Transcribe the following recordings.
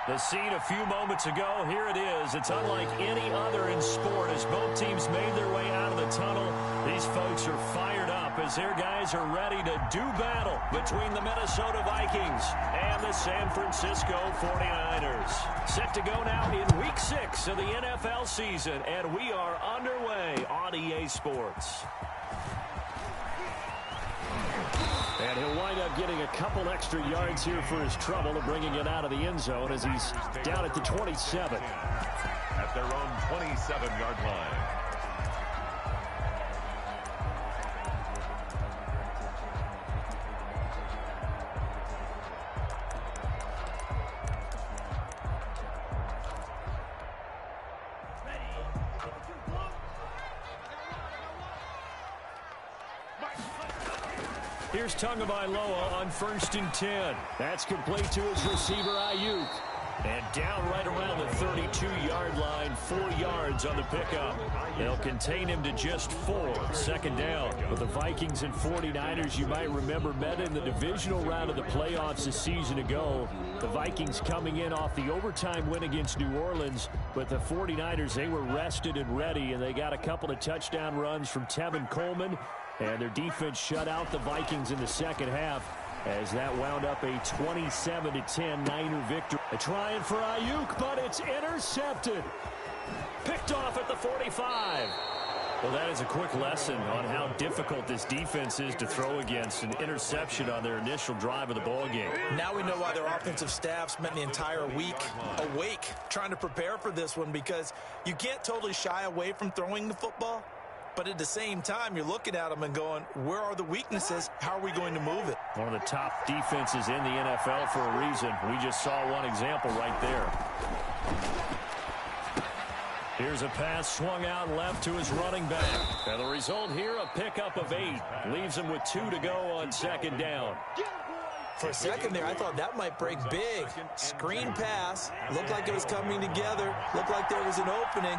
The scene a few moments ago, here it is. It's unlike any other in sport as both teams made their way out of the tunnel. These folks are fired up as their guys are ready to do battle between the Minnesota Vikings and the San Francisco 49ers. Set to go now in Week 6 of the NFL season, and we are underway on EA Sports. And he'll wind up getting a couple extra yards here for his trouble of bringing it out of the end zone as he's down at the 27. At their own 27-yard line. Here's Tagovailoa on 1st and 10. That's complete to his receiver, Ayuk. And down right around the 32-yard line, 4 yards on the pickup. They'll contain him to just 4, 2nd down. But the Vikings and 49ers, you might remember, met in the divisional round of the playoffs a season ago. The Vikings coming in off the overtime win against New Orleans. But the 49ers, they were rested and ready, and they got a couple of touchdown runs from Tevin Coleman. And their defense shut out the Vikings in the second half as that wound up a 27-10 Niner victory. They're trying for Ayuk, but it's intercepted. Picked off at the 45. Well, that is a quick lesson on how difficult this defense is to throw against. An interception on their initial drive of the ball game. Now we know why their offensive staff spent the entire week awake trying to prepare for this one, because you can't totally shy away from throwing the football. But at the same time, you're looking at them and going, where are the weaknesses? How are we going to move it? One of the top defenses in the NFL for a reason. We just saw one example right there. Here's a pass swung out left to his running back. And the result here, a pickup of 8. Leaves him with 2 to go on 2nd down. For a second there, I thought that might break big. Screen pass. Looked like it was coming together. Looked like there was an opening.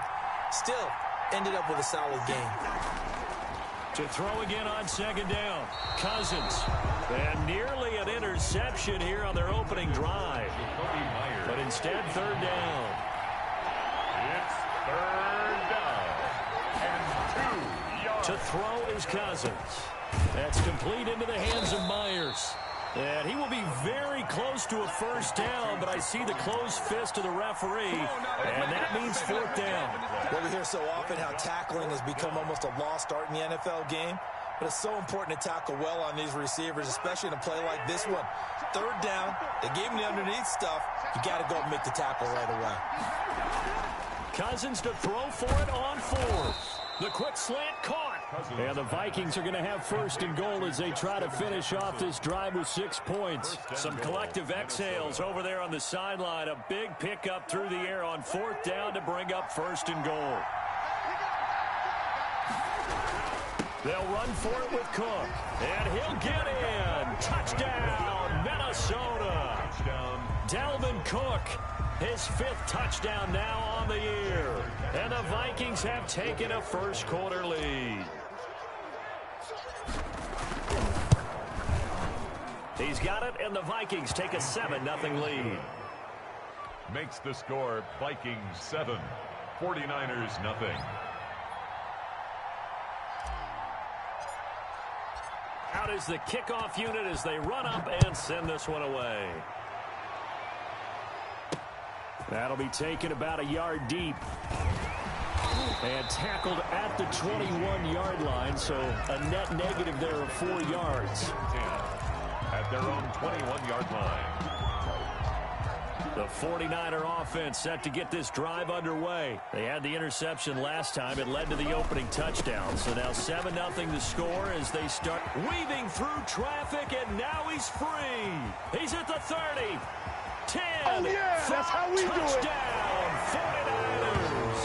Still ended up with a solid game. To throw again on 2nd down. Cousins. And nearly an interception here on their opening drive. But instead, 3rd down. It's 3rd down. And 2 yards. To throw is Cousins. That's complete into the hands of Myers. And he will be very close to a 1st down, but I see the closed fist of the referee, and that means 4th down. Well, we hear so often how tackling has become almost a lost art in the NFL game, but it's so important to tackle well on these receivers, especially in a play like this one. 3rd down, they gave him the underneath stuff. You got to go and make the tackle right away. Cousins to throw for it on 4th. The quick slant caught. And the Vikings are going to have 1st and goal as they try to finish off this drive with 6 points. Some collective exhales over there on the sideline. A big pickup through the air on 4th down to bring up 1st and goal. They'll run for it with Cook. And he'll get in. Touchdown, Minnesota. Dalvin Cook. His 5th touchdown now on the year. And the Vikings have taken a first-quarter lead. He's got it, and the Vikings take a 7-0 lead. Makes the score Vikings 7, 49ers nothing. Out is the kickoff unit as they run up and send this one away. That'll be taken about a yard deep. And tackled at the 21-yard line, so a net negative there of 4 yards. At their own 21-yard line. The 49er offense set to get this drive underway. They had the interception last time. It led to the opening touchdown. So now 7-0 the score as they start weaving through traffic, and now he's free. He's at the 30. 10. Oh, yeah, that's how we do it. Touchdown, 49ers.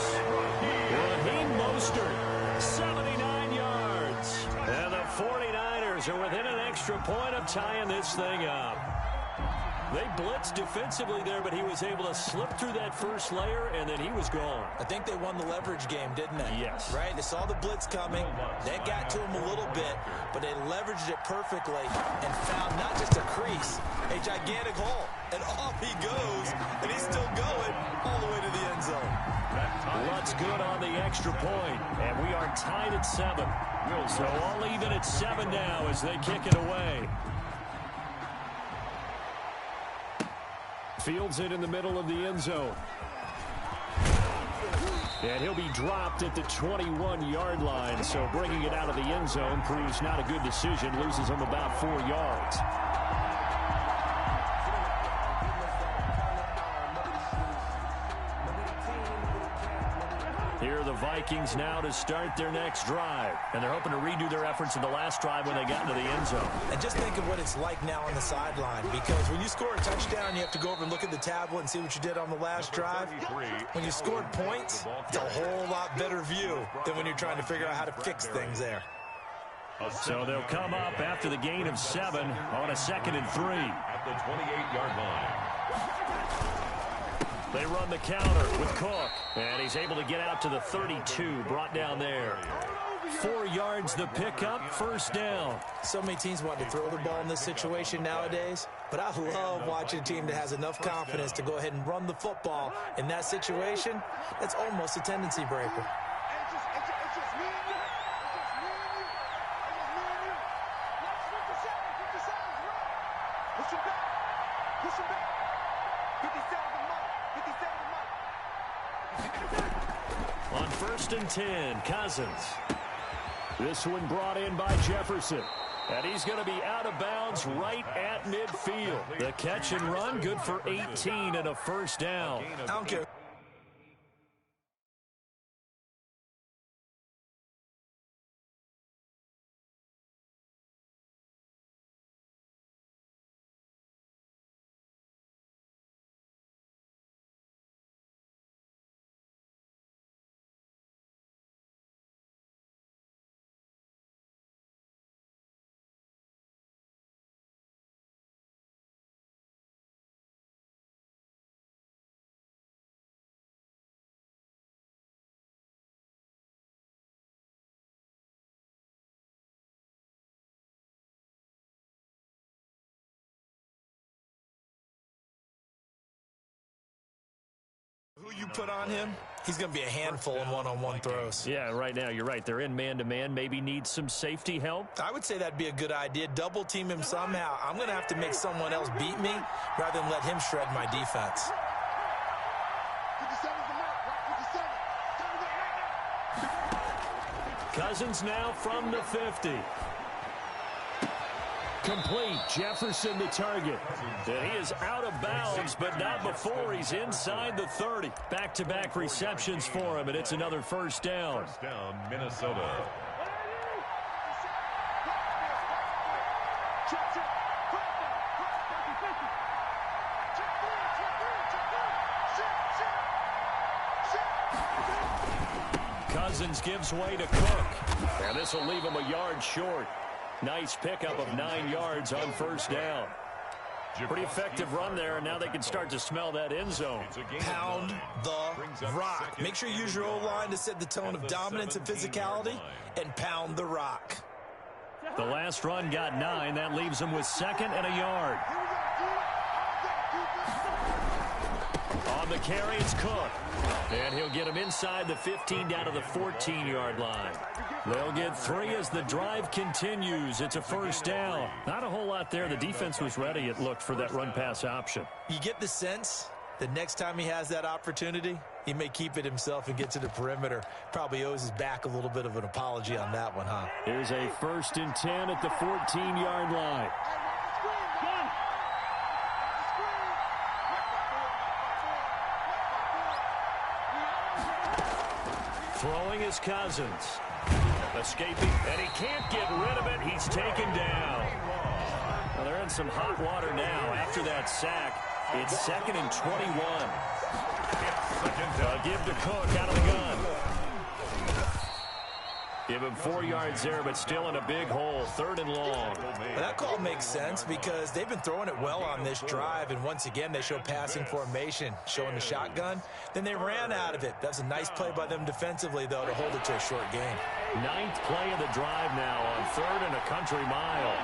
Raheem Mostert, 79 yards. And the 49ers are within an extra point of tying this thing up. They blitzed defensively there, but he was able to slip through that first layer, and then he was gone. I think they won the leverage game, didn't they? Yes. Right? They saw the blitz coming. That got to him a little bit, but they leveraged it perfectly and found not just a crease, a gigantic hole. And off he goes, and he's still extra point, and we are tied at 7. So all even at 7 now as they kick it away. Fields it in the middle of the end zone. And he'll be dropped at the 21-yard line, so bringing it out of the end zone proves not a good decision, loses him about 4 yards. Here are the Vikings now to start their next drive. And they're hoping to redo their efforts in the last drive when they got into the end zone. And just think of what it's like now on the sideline, because when you score a touchdown, you have to go over and look at the tablet and see what you did on the last drive. When you scored points, it's a whole lot better view than when you're trying to figure out how to fix things there. So they'll come up after the gain of 7 on a 2nd and 3. At the 28-yard line. They run the counter with Cook, and he's able to get out to the 32, brought down there. 4 yards the pickup, first down. So many teams want to throw the ball in this situation nowadays, but I love watching a team that has enough confidence to go ahead and run the football. In that situation, that's almost a tendency breaker. On 1st and 10, Cousins. This one brought in by Jefferson. And he's going to be out of bounds right at midfield. The catch and run, good for 18 and a first down. I don't care. Who you put on him, he's going to be a handful in one-on-one throws. Yeah, right now, you're right. They're in man-to-man. Maybe need some safety help. I would say that'd be a good idea. Double team him somehow. I'm going to have to make someone else beat me rather than let him shred my defense. Cousins now from the 50. Complete. Jefferson the target. And he is out of bounds, but not before he's inside the 30. Back-to-back receptions for him, and it's another first down. First down, Minnesota. Cousins gives way to Cook. And this will leave him a yard short. Nice pickup of 9 yards on first down. Pretty effective run there, and now they can start to smell that end zone. Pound the rock. Make sure you use your O-line to set the tone of dominance and physicality, and pound the rock. The last run got 9. That leaves them with 2nd and a yard. On the carry, it's Cook. And he'll get him inside the 15 down to the 14-yard line. They'll get 3 as the drive continues. It's a first down. Not a whole lot there. The defense was ready, it looked, for that run-pass option. You get the sense that next time he has that opportunity, he may keep it himself and get to the perimeter. Probably owes his back a little bit of an apology on that one, huh? Here's a 1st and 10 at the 14-yard line. Throwing is Cousins. Escaping, and he can't get rid of it. He's taken down. Well, they're in some hot water now. After that sack, it's 2nd and 21. Give to Cook out of the gun. Give him 4 yards there, but still in a big hole. 3rd and long. Well, that call makes sense because they've been throwing it well on this drive, and once again they show passing formation, showing the shotgun. Then they ran out of it. That was a nice play by them defensively, though, to hold it to a short gain. 9th play of the drive now on 3rd and a country mile.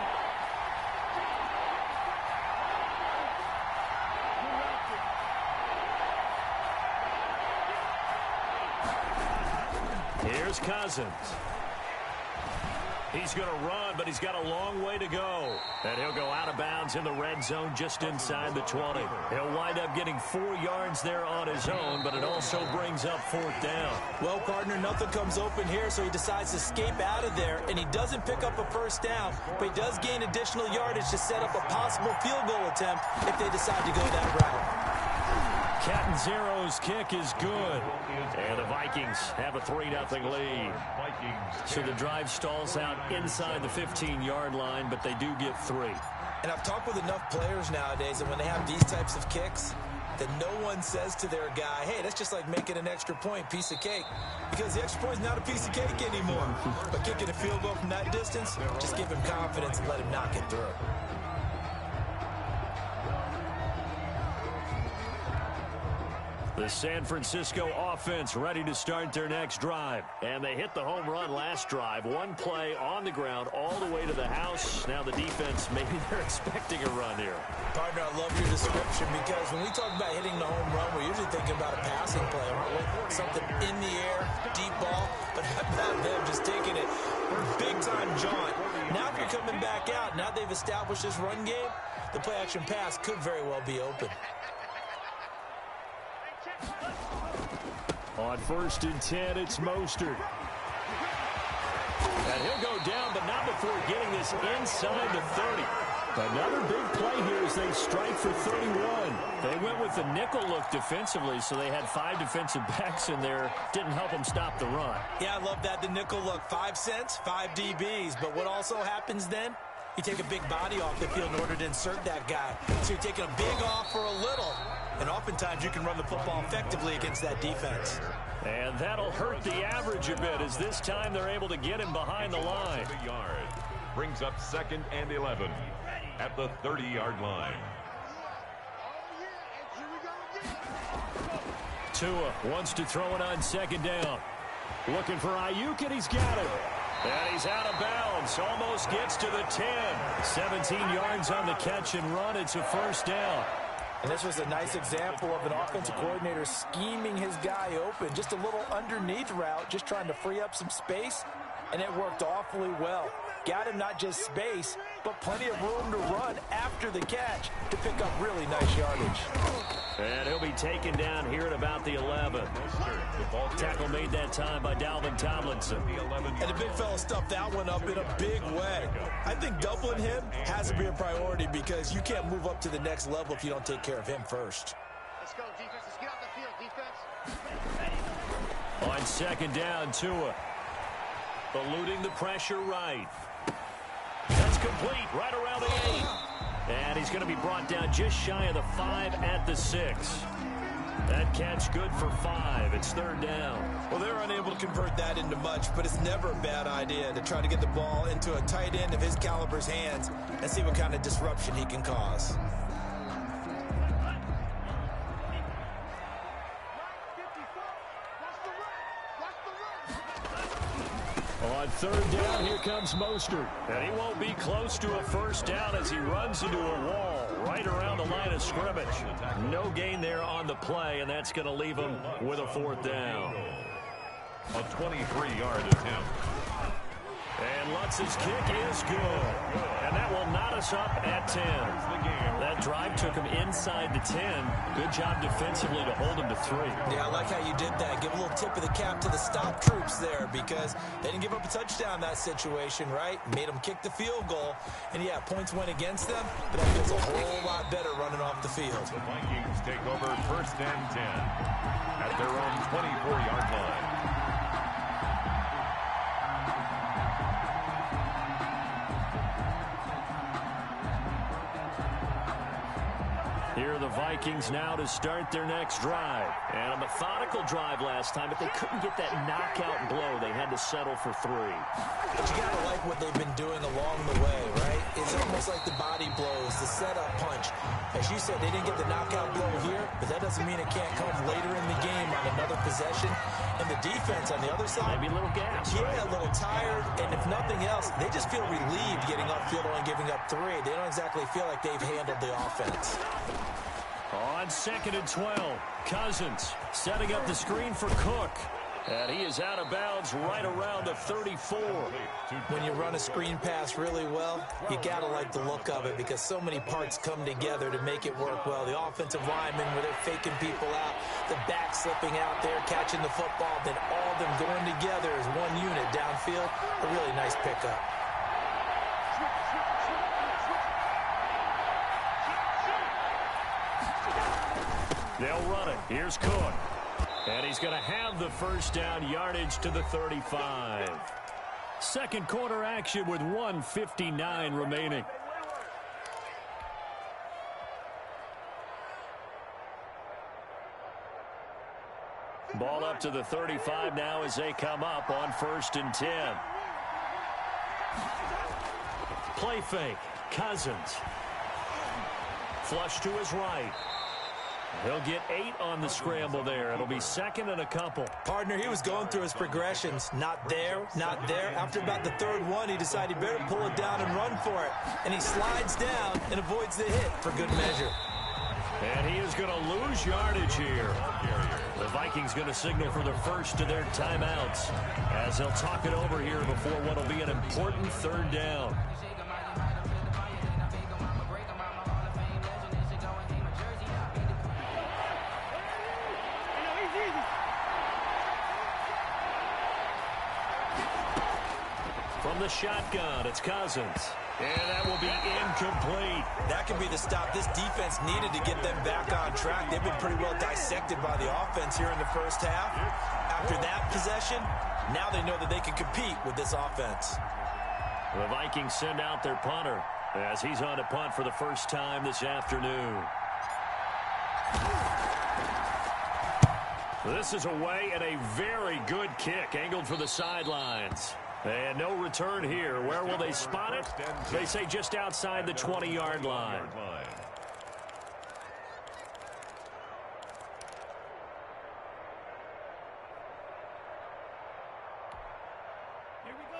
Here's Cousins. He's going to run, but he's got a long way to go. And he'll go out of bounds in the red zone just inside the 20. He'll wind up getting 4 yards there on his own, but it also brings up 4th down. Well, partner, nothing comes open here, so he decides to escape out of there, and he doesn't pick up a 1st down, but he does gain additional yardage to set up a possible field goal attempt if they decide to go that route. Catanzaro's kick is good. And the Vikings have a 3-0 lead. So the drive stalls out inside the 15-yard line, but they do get 3. And I've talked with enough players nowadays that when they have these types of kicks, that no one says to their guy, hey, that's just like making an extra point, piece of cake. Because the extra point is not a piece of cake anymore. But kicking a field goal from that distance, just give him confidence and let him knock it through. The San Francisco offense ready to start their next drive. And they hit the home run last drive. 1 play on the ground all the way to the house. Now the defense, maybe they're expecting a run here. Partner, I love your description because when we talk about hitting the home run, we're usually thinking about a passing play, aren't we? Something in the air, deep ball. But how about them just taking it big-time jaunt? Now if you're coming back out, now they've established this run game, the play-action pass could very well be open. On 1st and 10, it's Mostert. And he'll go down, but not before getting this inside the 30. Another big play here as they strike for 31. They went with the nickel look defensively, so they had 5 defensive backs in there. Didn't help them stop the run. Yeah, I love that, the nickel look. 5 cents, 5 DBs. But what also happens then? You take a big body off the field in order to insert that guy. So you're taking a big off for a little. And oftentimes you can run the football effectively against that defense. And that'll hurt the average a bit as this time they're able to get him behind the line. Brings up 2nd and 11 at the 30-yard line. Tua wants to throw it on 2nd down. Looking for Ayuk, and he's got it. And he's out of bounds. Almost gets to the 10. 17 yards on the catch and run. It's a 1st down. And this was a nice example of an offensive coordinator scheming his guy open. Just a little underneath route, just trying to free up some space. And it worked awfully well. Got him not just space, but plenty of room to run after the catch to pick up really nice yardage. And he'll be taken down here at about the 11. Tackle made that time by Dalvin Tomlinson. And the big fella stuffed that one up in a big way. I think doubling him has to be a priority because you can't move up to the next level if you don't take care of him first. Let's go, defense. Let's get off the field, defense. On 2nd down, Tua. Eluding the pressure right. That's complete right around the 8. And he's going to be brought down just shy of the 5 at the 6. That catch good for 5. It's 3rd down. Well, they're unable to convert that into much, but it's never a bad idea to try to get the ball into a tight end of his caliber's hands and see what kind of disruption he can cause. On 3rd down, here comes Mostert. And he won't be close to a 1st down as he runs into a wall right around the line of scrimmage. No gain there on the play, and that's going to leave him with a 4th down. A 23-yard attempt. And Lutz's kick is good. And that will knot us up at 10. That drive took him inside the 10. Good job defensively to hold him to 3. Yeah, I like how you did that. Give a little tip of the cap to the stop troops there because they didn't give up a touchdown in that situation, right? Made them kick the field goal. And, yeah, points went against them, but that feels a whole lot better running off the field. The Vikings take over 1st and 10 at their own 24-yard line. Here are the Vikings now to start their next drive. And a methodical drive last time, but they couldn't get that knockout blow. They had to settle for 3. But you got to like what they've been doing along the way, right? It's almost like the body blows, the setup punch. As you said, they didn't get the knockout blow here, but that doesn't mean it can't come later in the game on another possession. And the defense on the other side, maybe a little gas. Yeah, a little tired. And if nothing else, they just feel relieved getting upfield and giving up 3. They don't exactly feel like they've handled the offense. On 2nd and 12, Cousins setting up the screen for Cook. And he is out of bounds right around the 34. When you run a screen pass really well, you got to like the look of it because so many parts come together to make it work well. The offensive linemen where they're faking people out, the back slipping out there, catching the football, then all of them going together as one unit downfield. A really nice pickup. They'll run it. Here's Cook. And he's going to have the first down, yardage to the 35. Second quarter action with 1:59 remaining. Ball up to the 35 now as they come up on 1st and 10. Play fake. Cousins. Flush to his right. He'll get 8 on the scramble there. It'll be second and a couple. Partner, he was going through his progressions. Not there, not there. After about the third one, he decided he better pull it down and run for it. And he slides down and avoids the hit for good measure. And he is going to lose yardage here. The Vikings going to signal for the first of their timeouts as they'll talk it over here before what will be an important third down. From the shotgun, it's Cousins. And that will be incomplete. That could be the stop this defense needed to get them back on track. They've been pretty well dissected by the offense here in the first half. After that possession, now they know that they can compete with this offense. The Vikings send out their punter as he's on to punt for the first time this afternoon. This is away and a very good kick angled for the sidelines. And no return here. Where will they spot it? They say just outside the 20-yard line.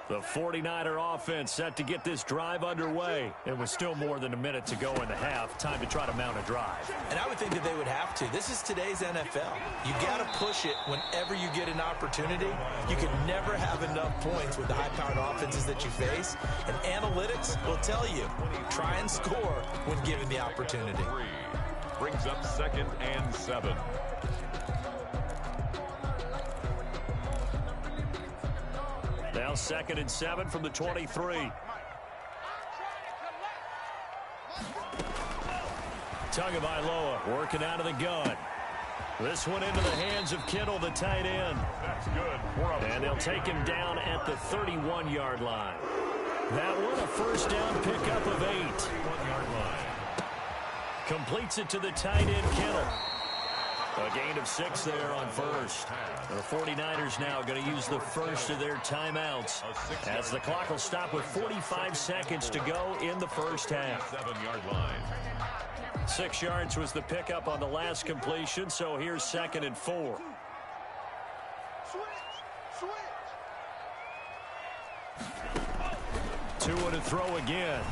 The 49er offense set to get this drive underway. It was still more than a minute to go in the half. Time to try to mount a drive. And I would think that they would have to. This is today's NFL. You got to push it whenever you get an opportunity. You can never have enough points with the high-powered offenses that you face. And analytics will tell you, try and score when given the opportunity. Brings up 2nd and 7. Now 2nd and 7 from the 23. Tagovailoa working out of the gun. This one into the hands of Kittle, the tight end. That's good. And they'll take him down at the 31-yard line. That one a first down pickup of 8. 31-yard line. Completes it to the tight end, Kittle. A gain of 6 there on first. The 49ers now going to use the first of their timeouts as the clock will stop with 45 seconds to go in the first half. 7-yard line. 6 yards was the pickup on the last completion, so here's 2nd and 4. Two to throw again.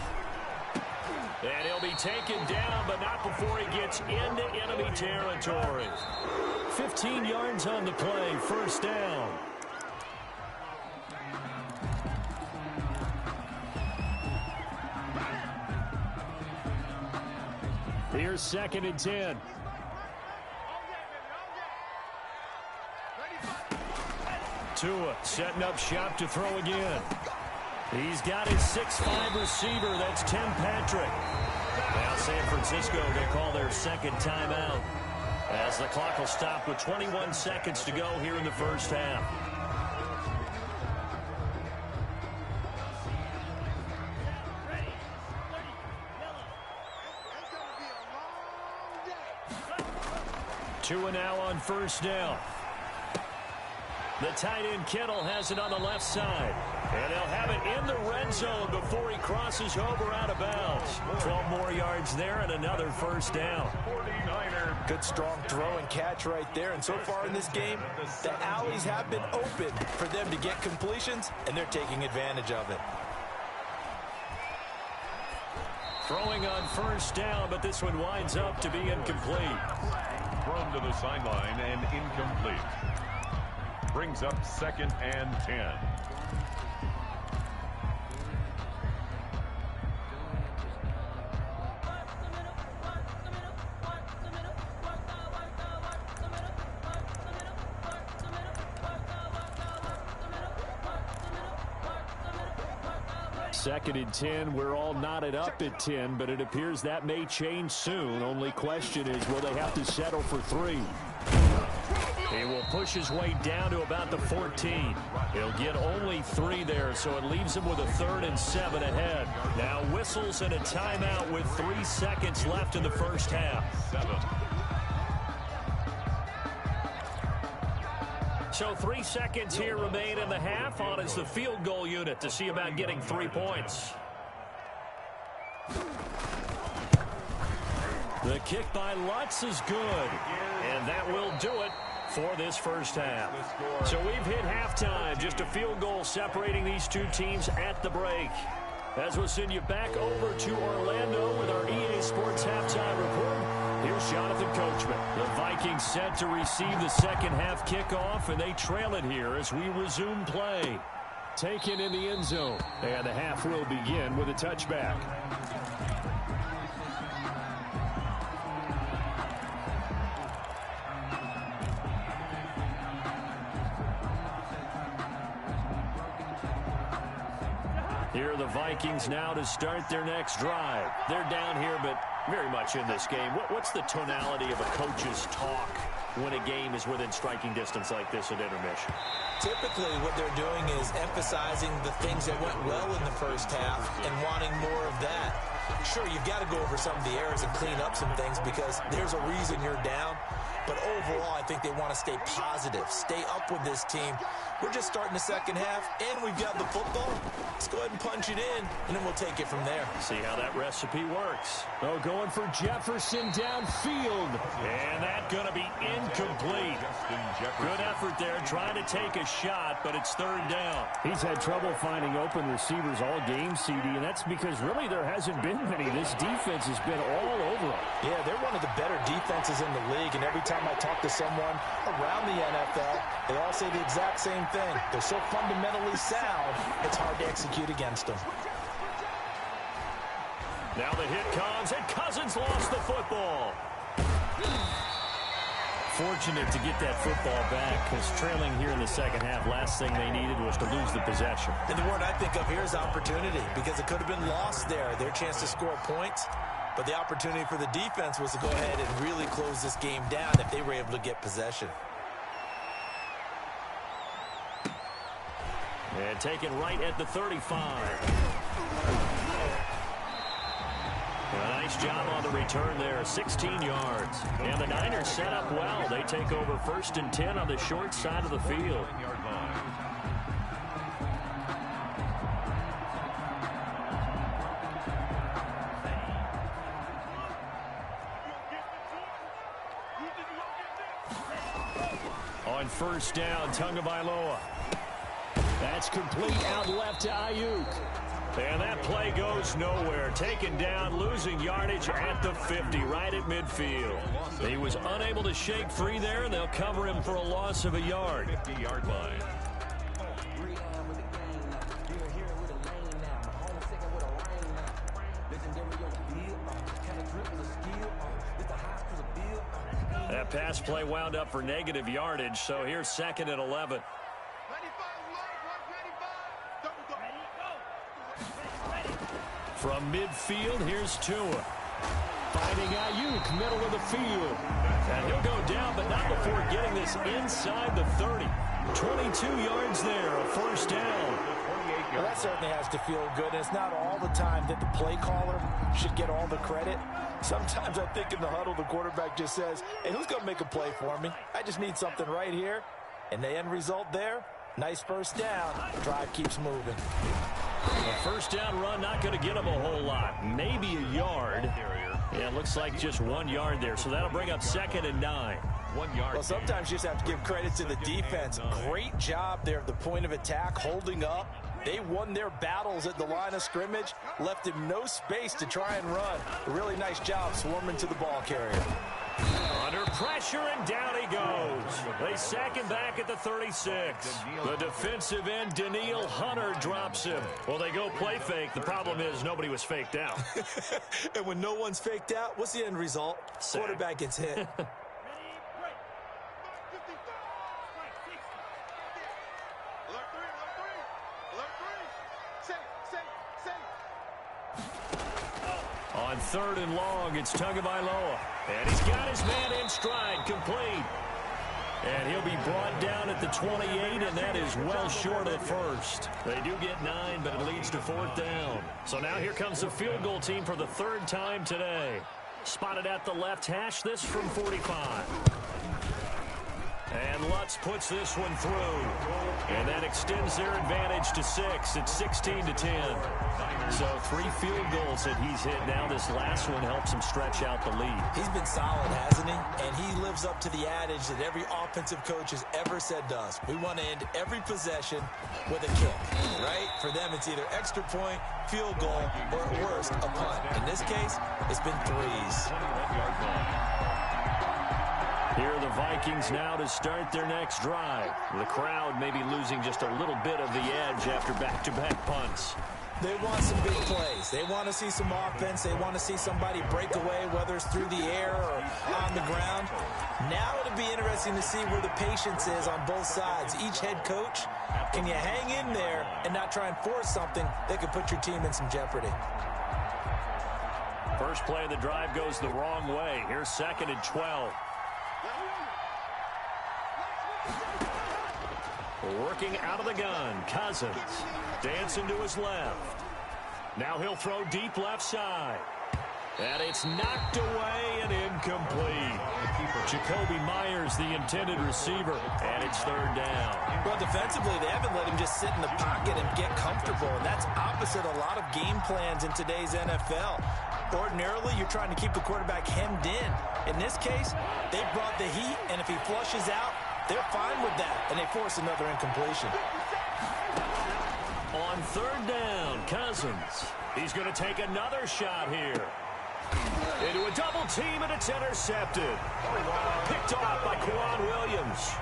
And he'll be taken down, but not before he gets into enemy territory. 15 yards on the play, first down. Here's 2nd and 10. Tua setting up shop to throw again. He's got his 6'5 receiver. That's Tim Patrick. Now San Francisco, they call their second timeout as the clock will stop with 21 seconds to go here in the first half. Tua now on first down. The tight end Kittle has it on the left side. And they'll have it in the red zone before he crosses over out of bounds. 12 more yards there and another first down. 49er. Good strong throw and catch right there. And so far in this game, the alleys have been open for them to get completions, and they're taking advantage of it. Throwing on first down, but this one winds up to be incomplete. Thrown to the sideline and incomplete. brings up 2nd and 10. Second and 10. We're all knotted up at 10, but it appears that may change soon. Only question is, will they have to settle for 3? He will push his way down to about the 14. He'll get only 3 there, so it leaves him with a 3rd and 7 ahead. Now whistles and a timeout with 3 seconds left in the first half. 7. So 3 seconds here remain in the half. On is the field goal unit to see about getting 3 points. The kick by Lutz is good. And that will do it for this first half. So we've hit halftime. Just a field goal separating these two teams at the break. As we'll send you back over to Orlando with our EA Sports Halftime Report, here's Jonathan Coachman. The Vikings set to receive the second half kickoff, and they trail it here as we resume play. Taken in the end zone, and the half will begin with a touchback. Here are the Vikings now to start their next drive. They're down here, but very much in this game. What's the tonality of a coach's talk when a game is within striking distance like this at intermission? Typically, what they're doing is emphasizing the things that went well in the first half and wanting more of that. Sure, you've got to go over some of the errors and clean up some things because there's a reason you're down. But overall, I think they want to stay positive, stay up with this team. We're just starting the second half, and we've got the football. Let's go ahead and punch it in, and then we'll take it from there. See how that recipe works. Oh, going for Jefferson downfield. And that's going to be incomplete. Good effort there, trying to take a shot, but it's 3rd down. He's had trouble finding open receivers all game, CD, and that's because really there hasn't been many. This defense has been all over them. Yeah, they're one of the better defenses in the league, and every time I talk to someone around the NFL, they all say the exact same thing. They're so fundamentally sound, it's hard to execute against them. Now the hit comes, and Cousins lost the football. Fortunate to get that football back, because trailing here in the second half, last thing they needed was to lose the possession. And the word I think of here is opportunity, because it could have been lost there, their chance to score points. But the opportunity for the defense was to go ahead and really close this game down if they were able to get possession. And taken right at the 35. A nice job on the return there, 16 yards. And the Niners set up well. They take over 1st and 10 on the short side of the field. On 1st down, Tagovailoa. That's complete out left to Ayuk. And that play goes nowhere. Taken down, losing yardage at the 50, right at midfield. He was unable to shake free there, and they'll cover him for a loss of a yard. 50-yard line. That pass play wound up for negative yardage, so here's 2nd and 11. From midfield, here's Tua. Finding Ayuk, middle of the field. And he'll go down, but not before getting this inside the 30. 22 yards there, a 1st down. Well, that certainly has to feel good. And it's not all the time that the play caller should get all the credit. Sometimes I think in the huddle, the quarterback just says, hey, who's going to make a play for me? I just need something right here. And the end result there, nice 1st down. Drive keeps moving. A 1st down run, not going to get him a whole lot. Maybe a yard. Yeah, it looks like just 1 yard there. So that'll bring up 2nd and 9. 1 yard. Well, sometimes you just have to give credit to the defense. Great job there at the point of attack, holding up. They won their battles at the line of scrimmage, left him no space to try and run. A really nice job swarming to the ball carrier. Under pressure, and down he goes. They sack him back at the 36. The defensive end, Daniil Hunter, drops him. Well, they go play fake. The problem is nobody was faked out. And when no one's faked out, what's the end result? Sack. Quarterback gets hit. On 3rd and long, it's Tagovailoa. And he's got his man in stride, complete. And he'll be brought down at the 28, and that is well short of the first. They do get 9, but it leads to 4th down. So now here comes the field goal team for the 3rd time today. Spotted at the left hash, this from 45. And Lutz puts this one through. And that extends their advantage to 6. It's 16-10. So 3 field goals that he's hit now. This last one helps him stretch out the lead. He's been solid, hasn't he? And he lives up to the adage that every offensive coach has ever said to us. We want to end every possession with a kick, right? For them, it's either extra point, field goal, or at worst, a punt. In this case, it's been 3s. Here are the Vikings now to start their next drive. The crowd may be losing just a little bit of the edge after back-to-back punts. They want some big plays. They want to see some offense. They want to see somebody break away, whether it's through the air or on the ground. Now it'll be interesting to see where the patience is on both sides. Each head coach, can you hang in there and not try and force something that could put your team in some jeopardy? First play of the drive goes the wrong way. Here's 2nd and 12. Working out of the gun, Cousins. Dancing to his left. Now he'll throw deep left side. And it's knocked away and incomplete. Jacoby Myers, the intended receiver, and it's 3rd down. Well, defensively, they haven't let him just sit in the pocket and get comfortable, and that's opposite a lot of game plans in today's NFL. Ordinarily, you're trying to keep the quarterback hemmed in. In this case, they brought the heat, and if he flushes out, they're fine with that, and they force another incompletion. On 3rd down, Cousins. He's going to take another shot here. Into a double team, and it's intercepted. Picked off by Quan Williams.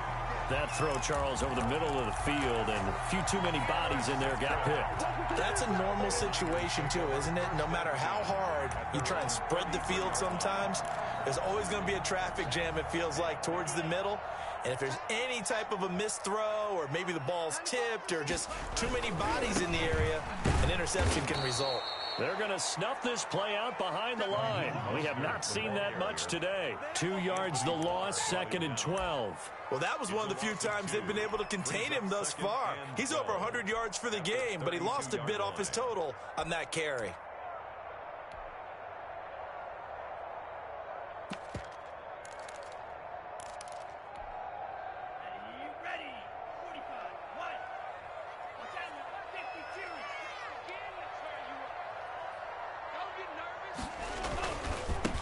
That throw, Charles, over the middle of the field, and a few too many bodies in there got picked. That's a normal situation, too, isn't it? No matter how hard you try and spread the field sometimes, there's always going to be a traffic jam, it feels like, towards the middle. And if there's any type of a missed throw, or maybe the ball's tipped, or just too many bodies in the area, an interception can result. They're going to snuff this play out behind the line. We have not seen that much today. 2 yards the loss, 2nd and 12. Well, that was one of the few times they've been able to contain him thus far. He's over 100 yards for the game, but he lost a bit off his total on that carry.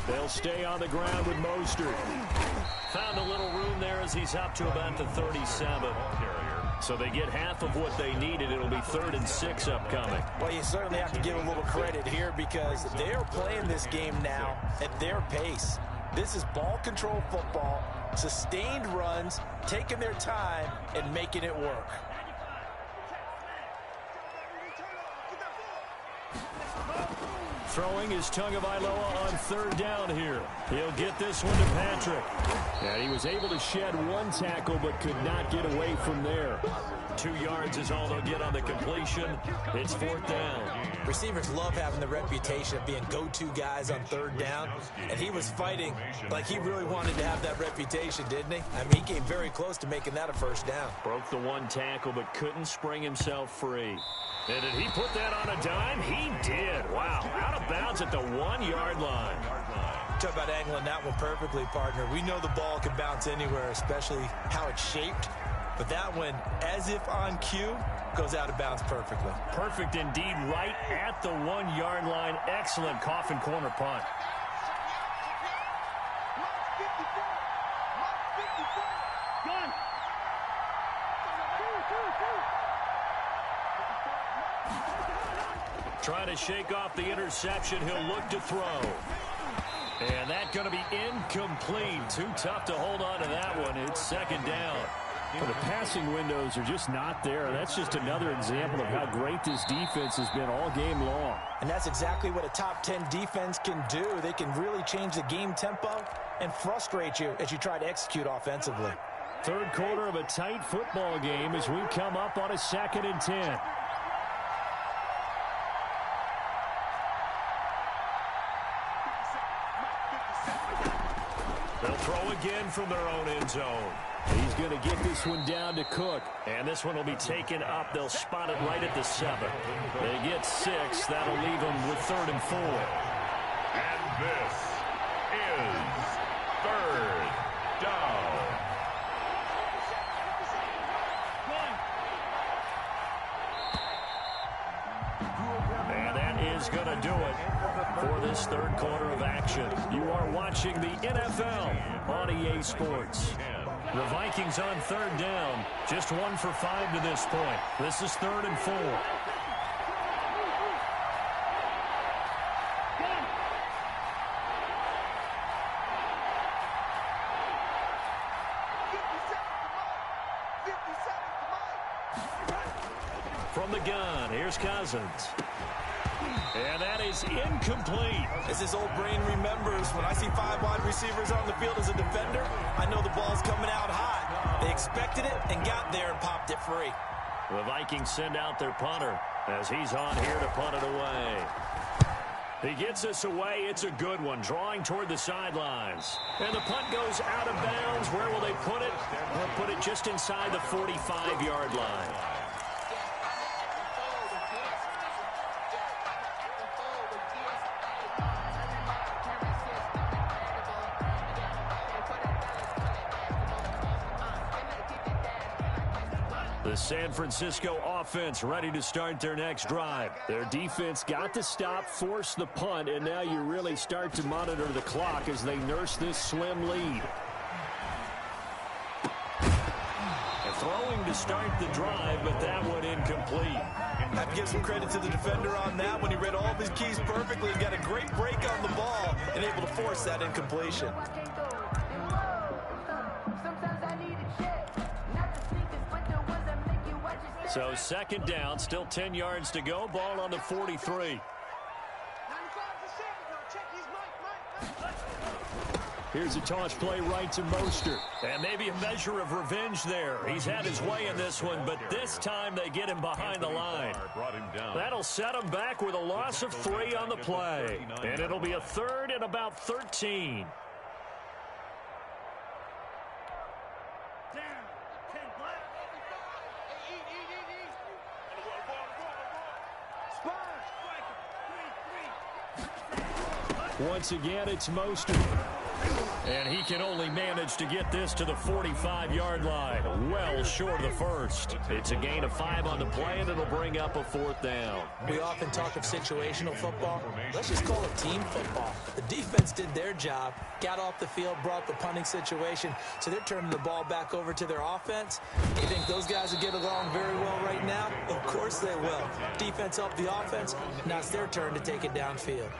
They'll stay on the ground with Mostert. Found a little room there as he's up to about the 37. So they get half of what they needed. It'll be 3rd and 6 upcoming. Well, you certainly have to give a little credit here because they're playing this game now at their pace. This is ball control football, sustained runs, taking their time and making it work. Throwing is Tagovailoa on 3rd down here. He'll get this one to Patrick. And he was able to shed 1 tackle but could not get away from there. 2 yards is all they'll get on the completion. It's 4th down. Receivers love having the reputation of being go-to guys on 3rd down. And he was fighting like he really wanted to have that reputation, didn't he? I mean, he came very close to making that a 1st down. Broke the 1 tackle but couldn't spring himself free. And did he put that on a dime? He did. Wow. Out of bounds at the 1-yard line. Talk about angling that one perfectly, partner. We know the ball can bounce anywhere, especially how it's shaped. But that one, as if on cue, goes out of bounds perfectly. Perfect indeed, right at the 1-yard line. Excellent coffin corner punt. Trying to shake off the interception. He'll look to throw. And that's going to be incomplete. Too tough to hold on to that one. It's second down. Well, the passing windows are just not there. That's just another example of how great this defense has been all game long. And that's exactly what a top 10 defense can do. They can really change the game tempo and frustrate you as you try to execute offensively. Third quarter of a tight football game as we come up on a 2nd and 10. They'll throw again from their own end zone. He's going to get this one down to Cook. And this one will be taken up. They'll spot it right at the 7. They get 6. That'll leave them with 3rd and 4. And this is 3rd down. And that is going to do it for this third quarter of action. You are watching the NFL on EA Sports. The Vikings on 3rd down, just 1 for 5 to this point. This is 3rd and 4. From the gun, here's Cousins. And that is incomplete. As his old brain remembers, when I see 5 wide receivers on the field as a defender, I know the ball's coming out hot. They expected it and got there and popped it free. The Vikings send out their punter as he's on here to punt it away. He gets us away. It's a good one, drawing toward the sidelines. And the punt goes out of bounds. Where will they put it? They'll put it just inside the 45-yard line. The San Francisco offense ready to start their next drive. Their defense got to stop, force the punt, and now you really start to monitor the clock as they nurse this slim lead. And throwing to start the drive, but that one incomplete. I have to give some credit to the defender on that when he read all of his keys perfectly and got a great break on the ball and able to force that incompletion. So 2nd down, still 10 yards to go. Ball on the 43. Here's a toss play right to Mostert. And maybe a measure of revenge there. He's had his way in this one, but this time they get him behind the line. That'll set him back with a loss of 3 on the play. And it'll be a 3rd and about 13. Once again, it's Mostert. And he can only manage to get this to the 45-yard line. Well short of the first. It's a gain of 5 on the play, and it'll bring up a 4th down. We often talk of situational football. Let's just call it team football. The defense did their job, got off the field, brought the punting situation, so they're turning the ball back over to their offense. You think those guys will get along very well right now? Of course they will. Defense helped the offense. Now it's their turn to take it downfield.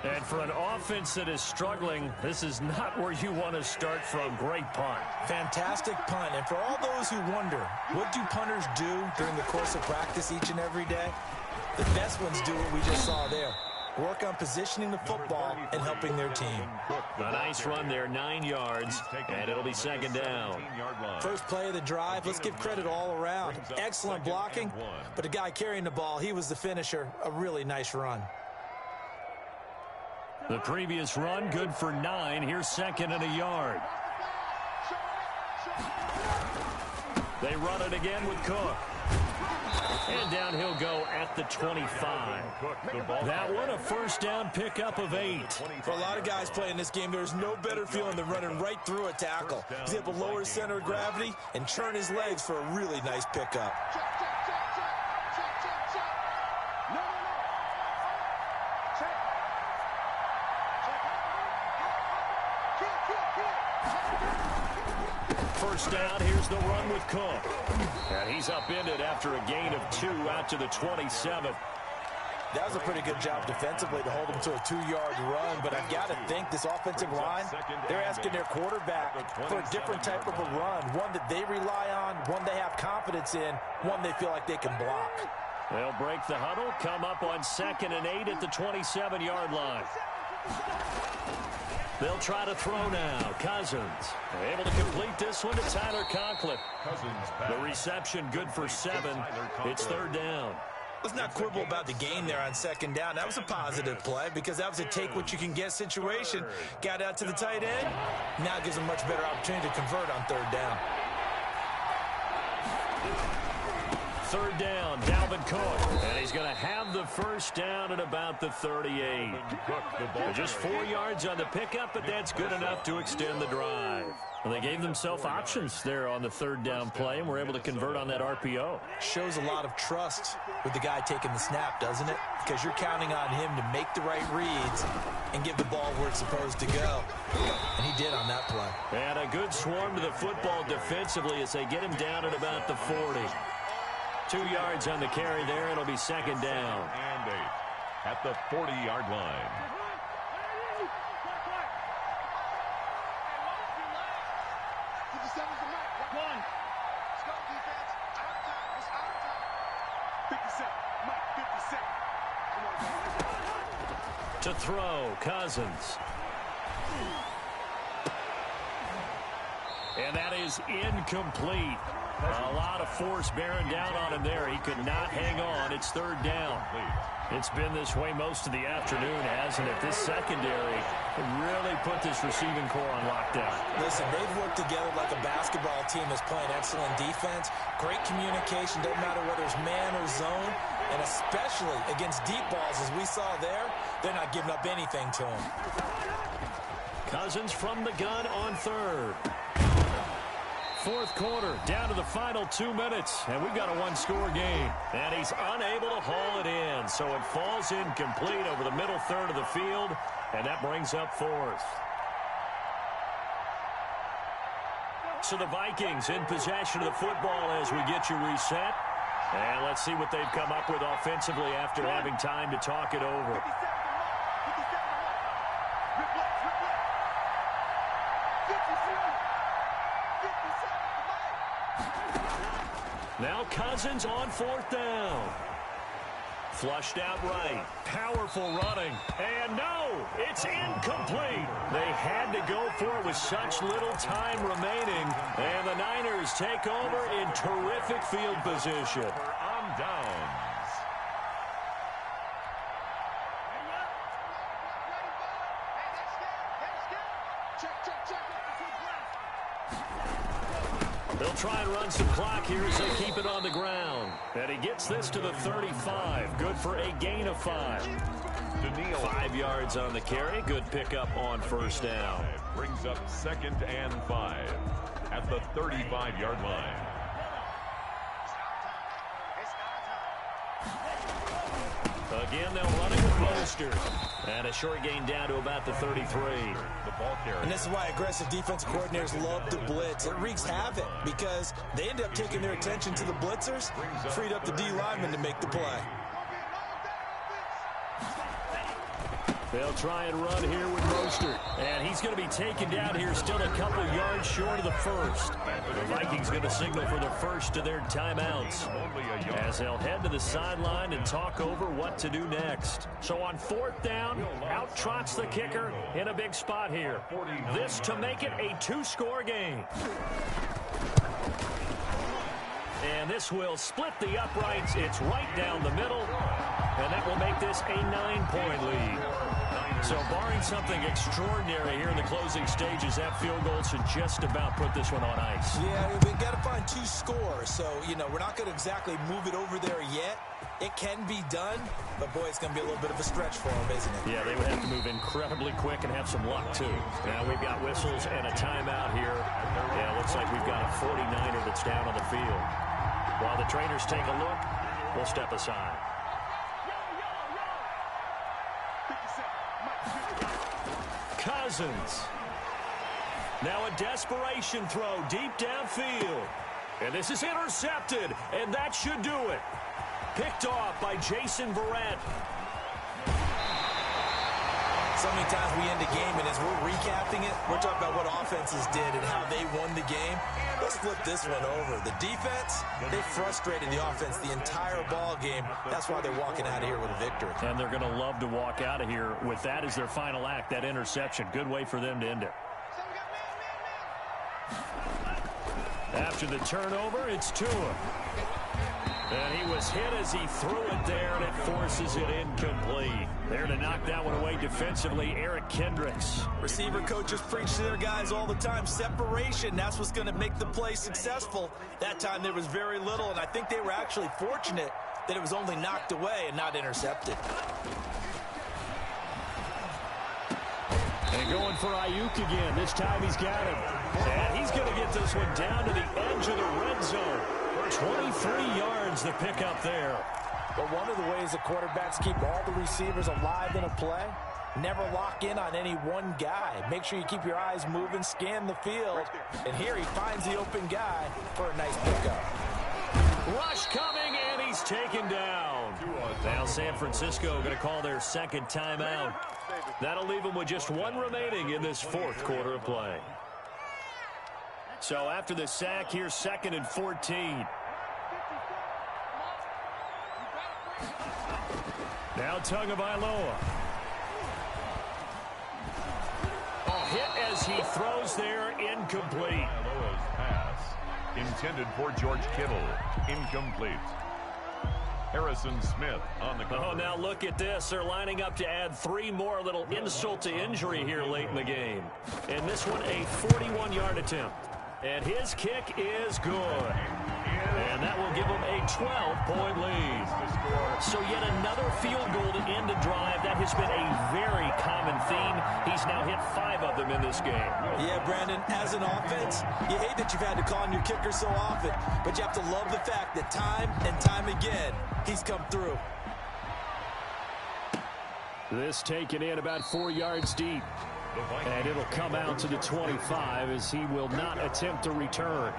And for an offense that is struggling, this is not where you want to start from. Great punt. Fantastic punt. And for all those who wonder, what do punters do during the course of practice each and every day? The best ones do what we just saw there. Work on positioning the football and helping their team. A nice run there, 9 yards, and it'll be 2nd down. First play of the drive, let's give credit all around. Excellent blocking, but the guy carrying the ball, he was the finisher. A really nice run. The previous run, good for 9. Here's 2nd and a yard. They run it again with Cook. And down he'll go at the 25. That one, a 1st down pickup of 8. For a lot of guys playing this game, there's no better feeling than running right through a tackle. He's able to lower his center of gravity and turn his legs for a really nice pickup. First down, here's the run with Cook. And he's upended after a gain of 2 out to the 27. That was a pretty good job defensively to hold them to a 2-yard run, but I've got to think this offensive line, they're asking their quarterback for a different type of a run, one that they rely on, one they have confidence in, one they feel like they can block. They'll break the huddle, come up on 2nd and 8 at the 27-yard line. They'll try to throw now. Cousins able to complete this one to Tyler Conklin. The reception good for 7. It's 3rd down. Let's not quibble about the game there on 2nd down. That was a positive play because that was a take-what-you-can-get situation. Got out to the tight end. Now gives them much better opportunity to convert on 3rd down. 3rd down, Dalvin Cook. And he's going to have the 1st down at about the 38. Just 4 yards on the pickup, but that's good enough to extend the drive. Well, they gave themselves options there on the 3rd down play, and were able to convert on that RPO. Shows a lot of trust with the guy taking the snap, doesn't it? Because you're counting on him to make the right reads and give the ball where it's supposed to go. And he did on that play. And a good swarm to the football defensively as they get him down at about the 40. 2 yards on the carry there. It'll be 2nd down. And 8 at the 40-yard line. To throw, Cousins. And that is incomplete. A lot of force bearing down on him there. He could not hang on. It's 3rd down. It's been this way most of the afternoon, hasn't it? This secondary really put this receiving core on lockdown. Listen, they've worked together like a basketball team that's playing excellent defense. Great communication, doesn't matter whether it's man or zone. And especially against deep balls, as we saw there, they're not giving up anything to him. Cousins from the gun on 3rd. 4th quarter, down to the final 2 minutes, and we've got a 1-score game. And he's unable to haul it in, so it falls incomplete over the middle 3rd of the field, and that brings up 4th. So the Vikings in possession of the football as we get you reset. And let's see what they've come up with offensively after having time to talk it over. Now Cousins on 4th down. Flushed out right. Powerful running. And no, it's incomplete. They had to go for it with such little time remaining. And the Niners take over in terrific field position. On downs. They'll try and run some clock here as they keep it on the ground. And he gets this to the 35. Good for a gain of 5. 5 yards on the carry. Good pickup on 1st down. Brings up 2nd and 5 at the 35-yard line. Again, they'll run it with Mostert. And a short gain down to about the 33. The ball carrier. And this is why aggressive defensive coordinators love to blitz. It wreaks havoc because they end up taking their attention to the blitzers, freed up the D lineman to make the play. They'll try and run here with Mostert. And he's going to be taken down here still a couple yards short of the 1st. The Vikings going to signal for the 1st of their timeouts as they'll head to the sideline and talk over what to do next. So on 4th down, out trots the kicker in a big spot here. This to make it a 2-score game. And this will split the uprights. It's right down the middle. And that will make this a 9-point lead. So barring something extraordinary here in the closing stages, that field goal should just about put this one on ice. Yeah, we've got to find 2 scores. So, you know, we're not going to exactly move it over there yet. It can be done, but, boy, it's going to be a little bit of a stretch for them, isn't it? Yeah, they would have to move incredibly quick and have some luck, too. Now we've got whistles and a timeout here. Yeah, looks like we've got a 49er that's down on the field. While the trainers take a look, we'll step aside. Cousins. Now a desperation throw deep downfield. And this is intercepted, and that should do it. Picked off by Jason Verrett. So many times we end a game, and as we're recapping it, we're talking about what offenses did and how they won the game. Let's flip this one over. The defense, they frustrated the offense the entire ball game. That's why they're walking out of here with a victory. And they're going to love to walk out of here with that as their final act, that interception. Good way for them to end it. After the turnover, it's Tua. And he was hit as he threw it there, and it forces it incomplete. There to knock that one away defensively, Eric Kendricks. Receiver coaches preach to their guys all the time. Separation, that's what's going to make the play successful. That time there was very little, and I think they were actually fortunate that it was only knocked away and not intercepted. And going for Ayuk again. This time he's got him. And he's going to get this one down to the edge of the red zone. 23 yards the pickup there. But one of the ways the quarterbacks keep all the receivers alive in a play, never lock in on any one guy. Make sure you keep your eyes moving, scan the field. And here he finds the open guy for a nice pickup. Rush coming, and he's taken down. Now San Francisco going to call their second timeout. That'll leave them with just one remaining in this fourth quarter of play. So after the sack, here's 2nd and 14. Now Tagovailoa. Hit as he throws there, incomplete. Tagovailoa's pass intended for George Kittle, incomplete. Harrison Smith on the cover. Oh, now look at this. They're lining up to add 3 more, little insult to injury here late in the game. And this one, a 41-yard attempt. And his kick is good. And that will give them a 12-point lead. So yet another field goal to end a drive. That has been a very common theme. He's now hit 5 of them in this game. Yeah, Brandon, as an offense, you hate that you've had to call on your kicker so often, but you have to love the fact that time and time again, he's come through. This taken in about 4 yards deep. And it'll come out to the 25 as he will not attempt to return.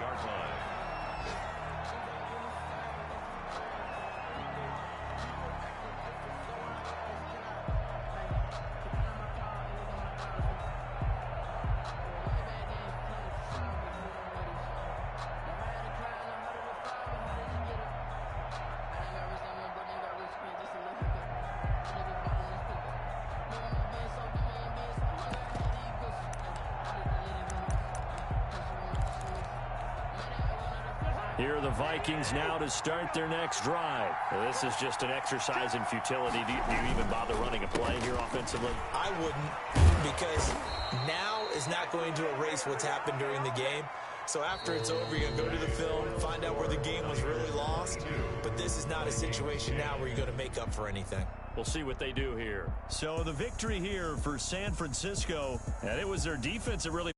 Here are the Vikings now to start their next drive. This is just an exercise in futility. Do you even bother running a play here offensively? I wouldn't, because now is not going to erase what's happened during the game. So after it's over, you're going to go to the film, find out where the game was really lost. But this is not a situation now where you're going to make up for anything. We'll see what they do here. So the victory here for San Francisco, and it was their defense that really